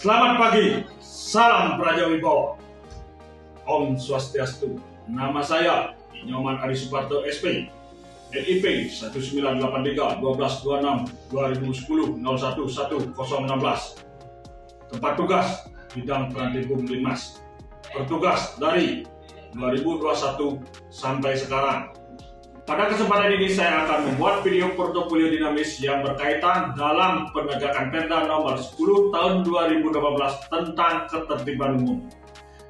Selamat pagi, salam Praja Wibawa, Om Swastiastu. Nama saya Nyoman Ari Suparto SP, NIP 1983 1226 2010 011 016. Tempat tugas bidang Prantibum Linmas. Bertugas dari 2021 sampai sekarang. Pada kesempatan ini saya akan membuat video portofolio dinamis yang berkaitan dalam penegakan Perda nomor 10 tahun 2018 tentang ketertiban umum.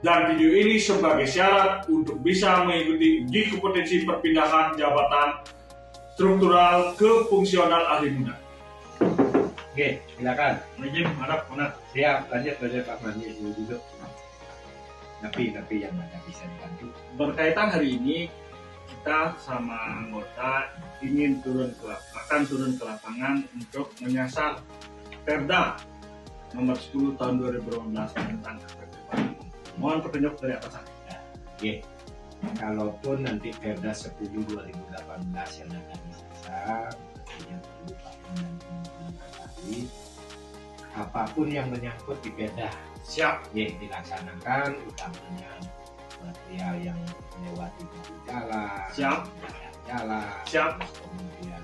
Dan video ini sebagai syarat untuk bisa mengikuti uji kompetensi perpindahan jabatan struktural ke fungsional ahli muda. Oke, silakan. Izin, harap benar. Siap, lanjut Pak Mandi dulu. Napi yang mana bisa dibantu. Berkaitan hari ini kita sama anggota akan turun ke lapangan untuk menyasar Perda nomor 10 tahun 2018 tentang ketertiban umum. Mohon petunjuk dari atasan. Oke. Kalaupun nanti Perda 10 2018 yang akan disasar, yang perlu Pak Mandi apapun yang menyangkut di Perda. Siap. Dilaksanakan utamanya material yang melewati jalan, siap, jalan, siap, kemudian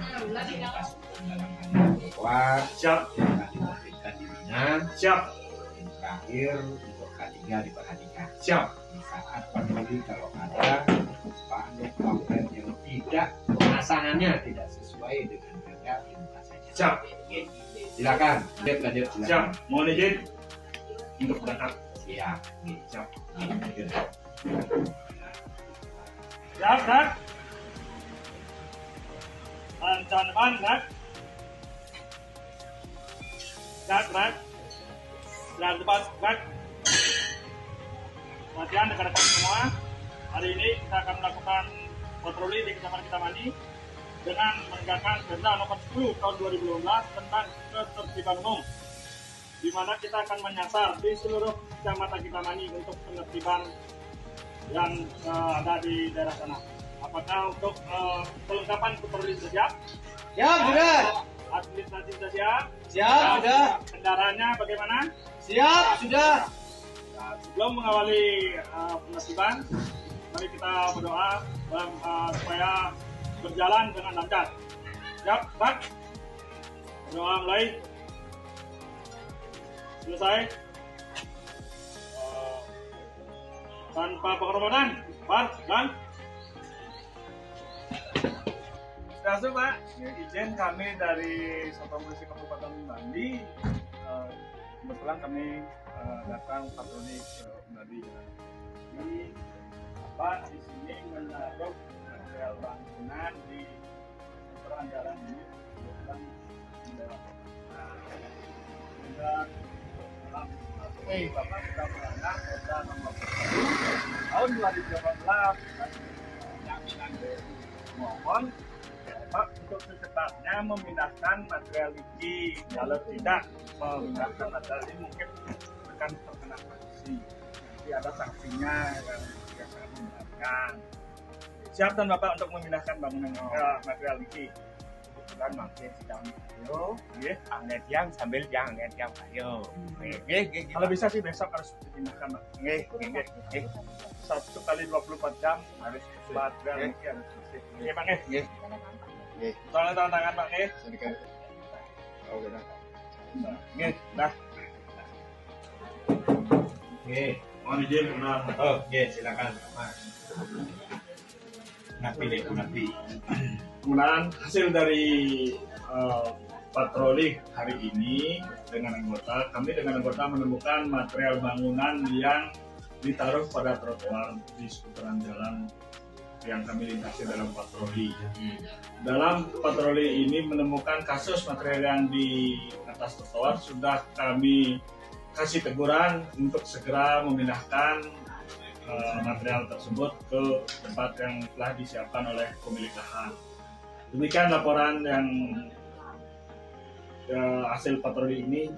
fasilitas dalam hal kuat, siap, diberikan dirinya, siap, yang terakhir untuk K3 diperhatikan, siap. di saat patroli kalau ada pamflet yang tidak pelaksananya tidak sesuai dengan Perda minta saja. Siap. Silakan, lanjut. Siap. Mohon izin untuk berangkat. Siap. Siap. Siap, Nak. Lancar depan, Nak. Nak. Lancar depan, Nak. Latihan rekan-rekan semua. Hari ini kita akan melakukan patroli di Kecamatan Kitamani dengan menegakkan Perda nomor 10 tahun 2012 tentang ketertiban umum, di mana kita akan menyasar di seluruh kecamatan Kitamani untuk penertiban yang ada di daerah sana. Apakah untuk kelengkapan patroli sudah siap? Siap, sudah. Administrasi sudah siap? Siap, sudah. Kendaraannya bagaimana? Siap, sudah. Nah, sebelum mengawali penertiban, mari kita berdoa supaya berjalan dengan lancar. Siap, Pak? Berdoa mulai. Selesai. Tanpa penghormatan, Pak, dan Langsung, Pak. Izin kami dari Satuan Polisi Kabupaten Bandi. Kebetulan kami datang patroli ke Bandi. Ini Pak di sini menaruh material bangunan di seputaran jalan ini. Kebetulan Bapak sudah melanggar Perda nomor 10 tahun 2018 yang mohon Bapak untuk secepatnya memindahkan material ini. Kalau tidak memindahkan material ini mungkin akan terkena sanksi. Nanti ada sanksinya yang akan memindahkan. Siapkan Bapak untuk memindahkan bangunan material ini. Kebetulan makin sedang video, angget yang sambil angget yang ayo. Kalau bisa sih besok harus dipindahkan, Pak. Satu kali 24 jam harus material ini harus bersih. Oke, Pak. Tolong tangan Pak. Dah. Mohon izin benar. Oke, silakan Mas. Napi. Kemudian hasil dari patroli hari ini kami dengan anggota menemukan material bangunan yang ditaruh pada trotoar di seputaran jalan yang kami lintasi dalam patroli. Dalam patroli ini menemukan kasus material yang di atas trotoar, sudah kami kasih teguran untuk segera memindahkan material tersebut ke tempat yang telah disiapkan oleh pemilik lahan. Demikian laporan yang hasil patroli ini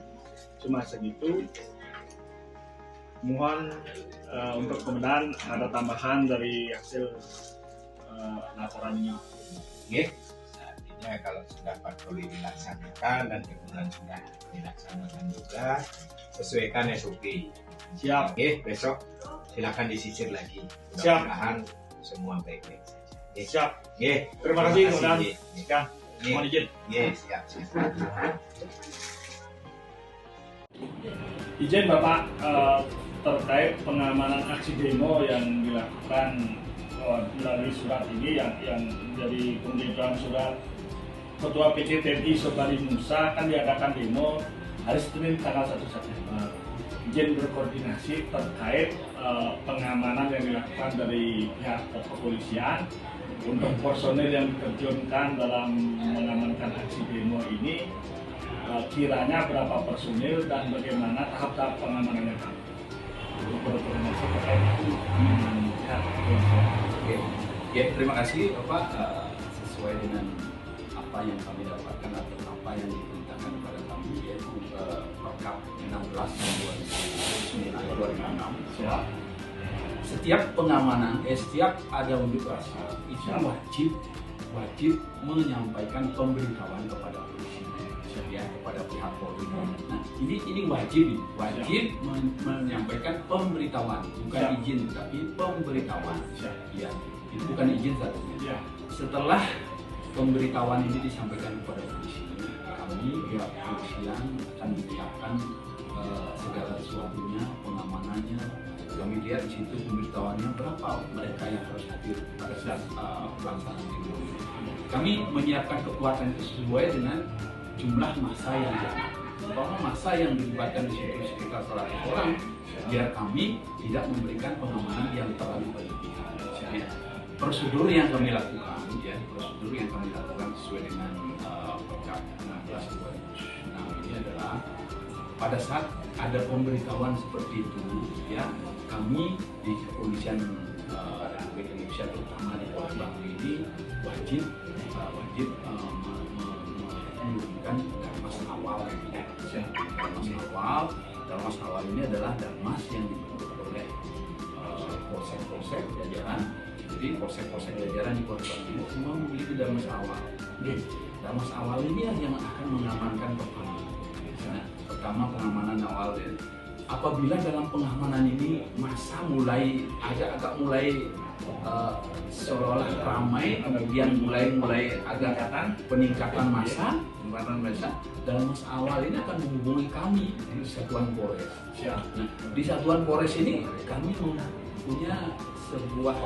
cuma segitu. Mohon untuk kemudian ada tambahan dari hasil laporan ini. Saatnya kalau sudah patroli dilaksanakan dan kebetulan sudah dilaksanakan juga, sesuaikan SOP. Siap. Oke, besok silakan disisir lagi. Siap. Mudah-mudahan semua baik-baik saja. Oke. Siap. Oke. Terima kasih, Komandan. Oke. Sekian. Mohon izin. Oke, siap. Izin Bapak, terkait pengamanan aksi demo yang dilakukan melalui surat ini yang menjadi pemberitaan surat Ketua PCTNI Sobari Musa kan diadakan demo hari Senin tanggal 1 September. Izin berkoordinasi terkait pengamanan yang dilakukan dari pihak kepolisian untuk personil yang diterjunkan dalam mengamankan aksi demo ini, kiranya berapa personil dan bagaimana tahap-tahap pengamanannya Pak? Untuk berkoordinasi terkait itu pihak kepolisian. Oke, ya terima kasih Bapak. Sesuai dengan apa yang kami dapatkan atau apa yang diperintahkan kepada kami, yaitu Perkap 16 tahun 2006. Setiap pengamanan, setiap ada unjuk rasa itu wajib menyampaikan pemberitahuan kepada polisi, ya, kepada pihak Polri. Nah, ini wajib menyampaikan pemberitahuan, bukan izin, tapi pemberitahuan. Ya, itu bukan izin satunya. Setelah pemberitahuan ini disampaikan kepada polisi, kami pihak kepolisian akan menyiapkan segala sesuatunya, pengamanannya. Kami lihat di situ pemberitahuannya berapa mereka yang harus hadir pada saat pelaksanaan demo. Kami menyiapkan kekuatan sesuai dengan jumlah massa yang ada. Umpama massa yang dilibatkan di situ sekitar 100 orang, biar kami tidak memberikan pengamanan yang terlalu berlebihan. Ya. Prosedur yang kami lakukan, sesuai dengan Perkap 16 2006 ini adalah pada saat ada pemberitahuan seperti itu, ya, kami di kepolisian Republik Indonesia, terutama di Polres Bangli ini wajib menurunkan darmas awal. Darmas awal ini adalah darmas yang dibentuk oleh polsek-polsek jajaran. Jadi polsek-polsek jajaran di Polres Bangli semua memiliki darmas awal. Darmas awal ini yang akan mengamankan pertama pengamanan awal. Apabila dalam pengamanan ini masa mulai agak mulai seolah-olah ramai, kemudian mulai agak peningkatan massa, dalam masa awal ini akan menghubungi kami di Satuan Polres. Nah, di Satuan Polres ini kami punya sebuah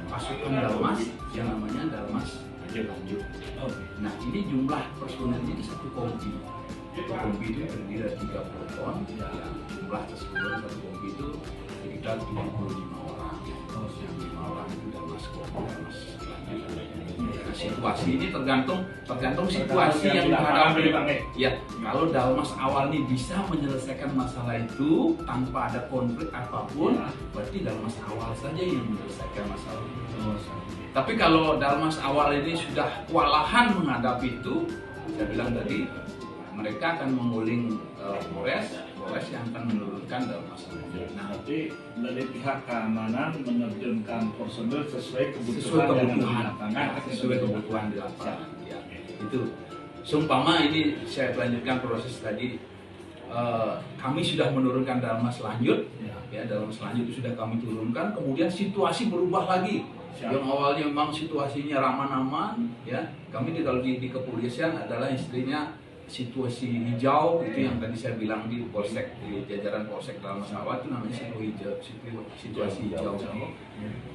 pasukan dalmas yang namanya dalmas lanjut. Nah, ini jumlah personelnya di satu kompi. Kompi itu terdiri dari 30 ton, jumlah keseluruhan satu kompi itu sekitar 25 orang. 5 orang itu dalmas lanjut. Nah, situasi ini tergantung situasi yang dihadapi. Ya, kalau dalmas awal ini bisa menyelesaikan masalah itu tanpa ada konflik apapun, berarti dalmas awal saja yang menyelesaikan masalah itu. Tapi kalau dalmas awal ini sudah kewalahan menghadapi itu, saya bilang tadi, mereka akan menguling Polres yang akan menurunkan dalmas. Nah, nanti dari pihak keamanan menerjunkan personel sesuai kebutuhan di lapangan. Ya, itu. Seumpama ini saya lanjutkan proses tadi. Kami sudah menurunkan dalmas lanjut, ya, dalmas lanjut itu sudah kami turunkan. Kemudian situasi berubah lagi. Yang awalnya memang situasinya aman-aman, ya, kami kalau di kepolisian adalah istrinya situasi hijau, itu yang tadi saya bilang di polsek, di jajaran polsek dalam masalah itu namanya situasi hijau.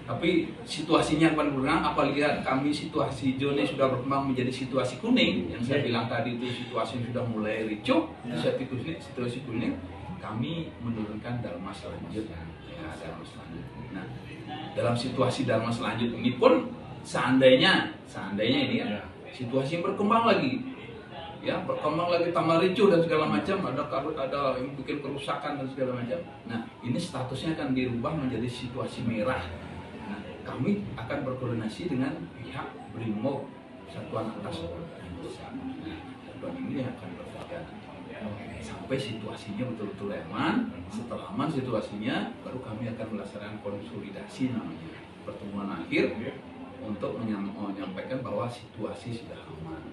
Tapi situasinya akan berkembang, apalagi kami situasi hijau ini sudah berkembang menjadi situasi kuning, yang saya bilang tadi itu situasi sudah mulai ricuh, situasi kuning, kami menurunkan dalmas lanjut, ya, dalmas lanjut. Nah, dalam situasi dalmas lanjut ini pun seandainya ini ya, situasi yang berkembang lagi, tambah ricuh dan segala macam, ada yang bikin kerusakan dan segala macam. Nah, ini statusnya akan dirubah menjadi situasi merah. Nah, kami akan berkoordinasi dengan pihak Brimob Satuan Atas Indonesia. Satuan ini akan bekerja sampai situasinya betul-betul aman. Setelah aman situasinya, baru kami akan melaksanakan konsolidasi namanya, pertemuan akhir untuk menyampaikan bahwa situasi sudah aman.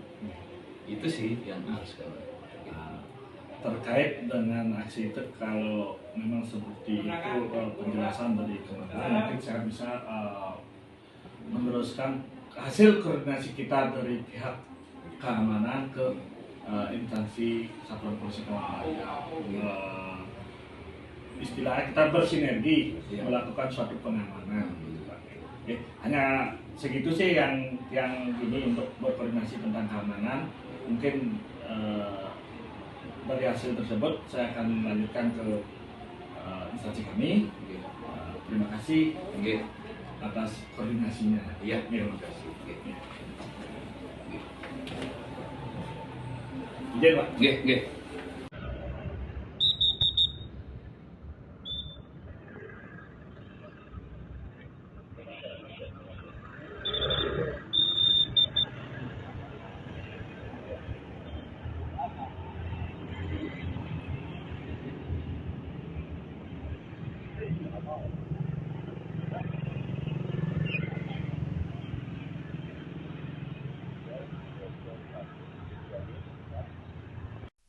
Itu sih yang harus kita Terkait dengan aksi itu, kalau memang seperti itu penjelasan dari Kementerian, mungkin saya bisa meneruskan hasil koordinasi kita dari pihak keamanan ke instansi Satuan Polisi Pamung Praja. Istilahnya kita bersinergi melakukan suatu pengamanan. Oke, hanya segitu sih yang ini untuk berkoordinasi tentang keamanan. Mungkin dari hasil tersebut saya akan lanjutkan ke instansi kami. Terima kasih atas koordinasinya. Iya, terima kasih. Izin, Pak. Oke.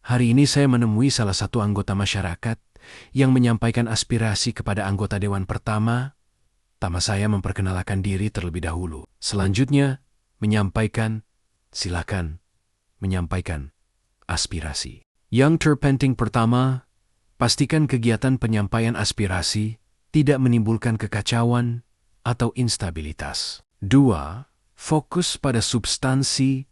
Hari ini saya menemui salah satu anggota masyarakat yang menyampaikan aspirasi kepada anggota Dewan pertama. Tama saya memperkenalkan diri terlebih dahulu. Selanjutnya, silakan menyampaikan aspirasi. Yang terpenting pertama, pastikan kegiatan penyampaian aspirasi tidak menimbulkan kekacauan atau instabilitas. 2. Fokus pada substansi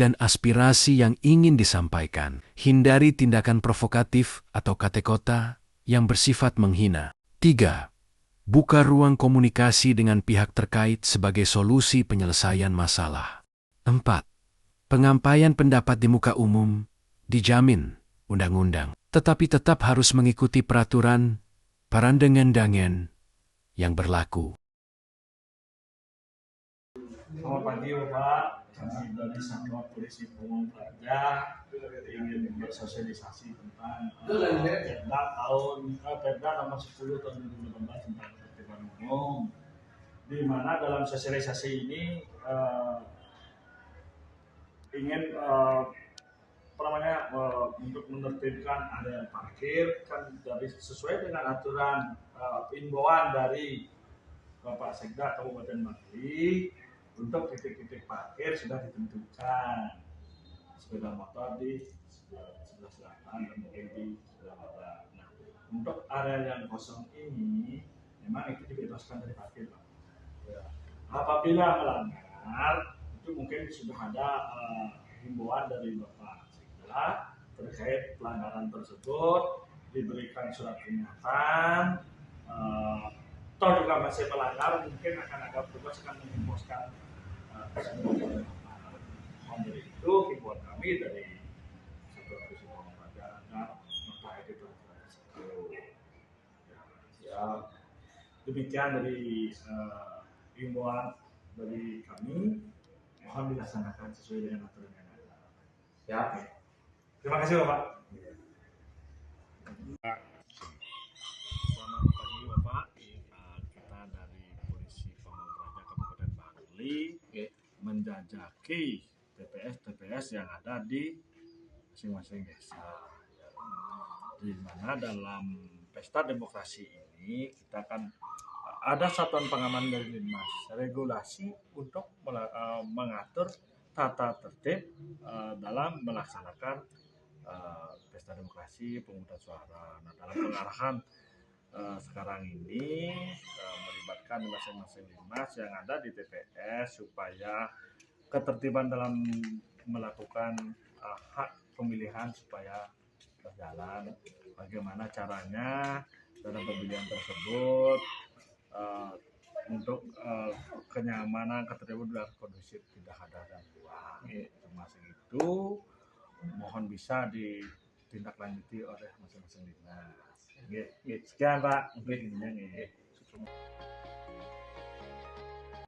dan aspirasi yang ingin disampaikan. Hindari tindakan provokatif atau kata-kata yang bersifat menghina. 3. Buka ruang komunikasi dengan pihak terkait sebagai solusi penyelesaian masalah. 4. Penyampaian pendapat di muka umum dijamin undang-undang, tetapi tetap harus mengikuti peraturan perundang-undangan yang berlaku. Selamat pagi Bapak, kami dari Satuan Polisi Pamung Praja ingin bersosialisasi tentang Perda nomor 10 tahun 2018 tentang ketertiban umum, di mana dalam sosialisasi ini ingin untuk menertibkan area parkir kan dari sesuai dengan aturan imbauan dari Bapak Sekda Kabupaten Bangli. Untuk titik-titik parkir sudah ditentukan, sepeda motor di sebelah selatan dan mungkin di sebelah barat. Nah, untuk area yang kosong ini memang itu dibebaskan dari parkir, Pak. Ya. Apabila melanggar, itu mungkin sudah ada himbauan dari Bapak Sekda terkait pelanggaran tersebut, diberikan surat peringatan. Toh juga masih melanggar, mungkin akan ada petugas akan mengimboskan dari itu himbauan kami dari Satuan Polisi Pamung Praja agar mentaati peraturan tersebut. Ya, demikian dari himbauan dari kami, mohon dilaksanakan sesuai dengan aturan yang ada. Ya, oke. Terima kasih Bapak. Selamat pagi Bapak. Kita dari Polisi Pamung Praja Kabupaten Bangli menjajaki TPS yang ada di masing-masing desa. Di mana dalam pesta demokrasi ini kita kan ada satuan pengaman dari Linmas, regulasi untuk mengatur tata tertib dalam melaksanakan pesta demokrasi pemungutan suara. Nah, dalam pengarahan sekarang ini melibatkan masing-masing Linmas yang ada di TPS supaya ketertiban dalam melakukan hak pemilihan supaya berjalan. Bagaimana caranya dalam pemilihan tersebut untuk kenyamanan, ketertiban dan kondusif, tidak ada gangguan. Termasuk itu mohon bisa ditindaklanjuti oleh masing-masing dinas. Sekian Pak, mungkin ini.